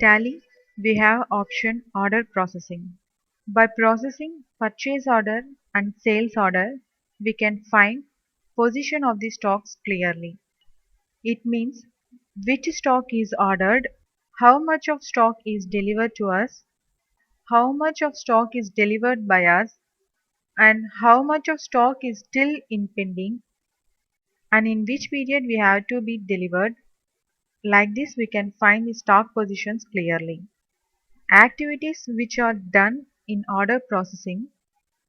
Tally, we have option order processing. By processing purchase order and sales order, we can find position of the stocks clearly. It means which stock is ordered, how much of stock is delivered to us, how much of stock is delivered by us, and how much of stock is still in pending, and in which period we have to be delivered. Like this, we can find the stock positions clearly. Activities which are done in order processing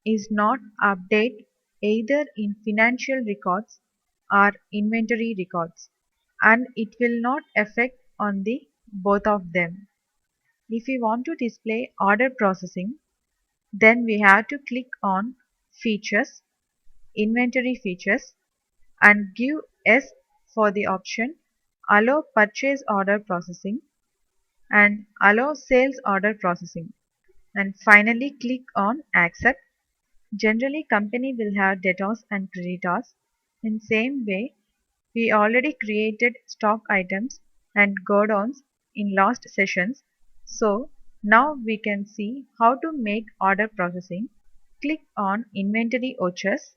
is not update either in financial records or inventory records, and it will not affect on the both of them. If we want to display order processing, then we have to click on features, inventory features, and give yes for the option allow purchase order processing and allow sales order processing, and finally click on accept. Generally, company will have debtors and creditors. In same way, we already created stock items and godowns in last sessions. So now we can see how to make order processing. Click on inventory vouchers.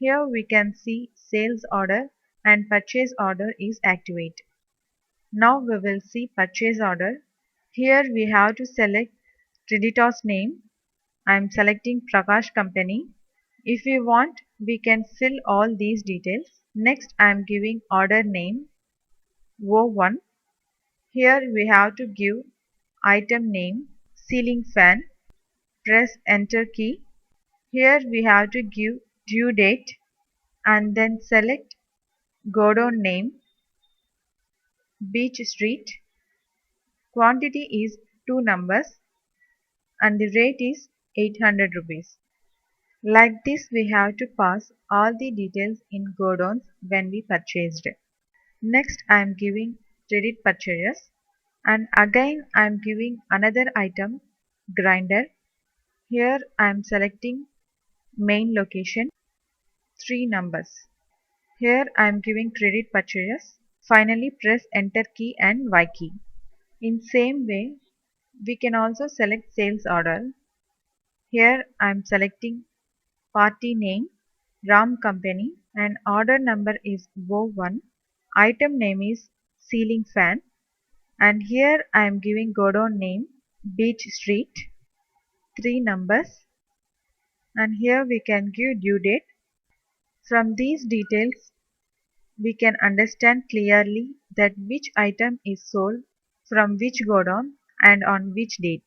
Here we can see sales order and purchase order is activate. Now we will see purchase order. Here we have to select creditor's name. I am selecting Prakash Company. If we want, we can fill all these details. Next, I am giving order name O1. Here we have to give item name ceiling fan. Press enter key. Here we have to give due date and then select godown name Beach Street. Quantity is 2 numbers and the rate is 800 rupees. Like this, we have to pass all the details in godowns when we purchased. Next, I am giving credit purchases, and again I am giving another item grinder. Here I am selecting main location 3 numbers. Here I am giving credit purchases. Finally, press enter key and Y key. In same way, we can also select sales order. Here I am selecting party name Ram Company and order number is O1. Item name is ceiling fan, and here I am giving godown name Beach Street, 3 numbers, and here we can give due date. From these details we can understand clearly that which item is sold from which godown and on which date.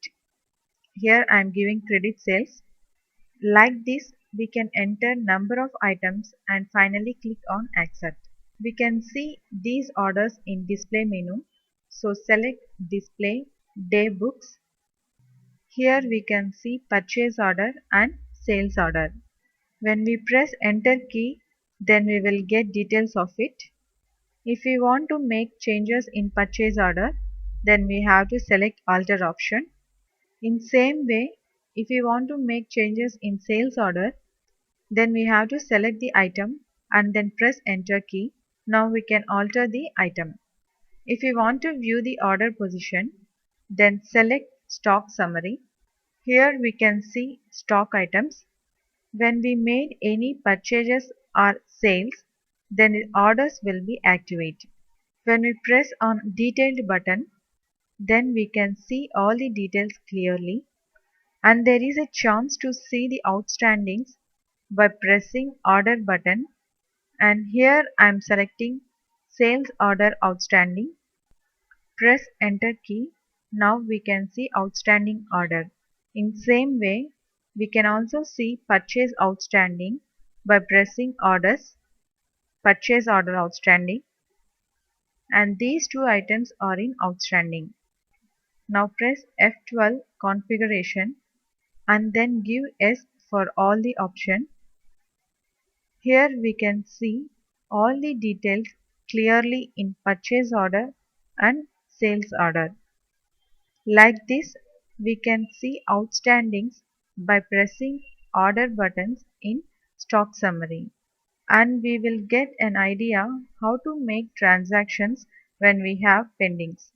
Here I am giving credit sales. Like this, we can enter number of items and finally click on accept. We can see these orders in display menu. So select display day books. Here we can see purchase order and sales order. When we press enter key, then we will get details of it. If we want to make changes in purchase order, then we have to select alter option. In same way, if we want to make changes in sales order, then we have to select the item and then press enter key. Now we can alter the item. If we want to view the order position, then select stock summary. Here we can see stock items. When we made any purchases or sales, then the orders will be activated. When we press on detailed button, then we can see all the details clearly, and there is a chance to see the outstandings by pressing order button, and here I am selecting sales order outstanding. Press enter key. Now we can see outstanding order. In same way, we can also see purchase outstanding by pressing orders, purchase order outstanding, and these two items are in outstanding. Now press F12 configuration and then give yes for all the option. Here we can see all the details clearly in purchase order and sales order. Like this, we can see outstandings by pressing order buttons in stock summary, and we will get an idea how to make transactions when we have pendings.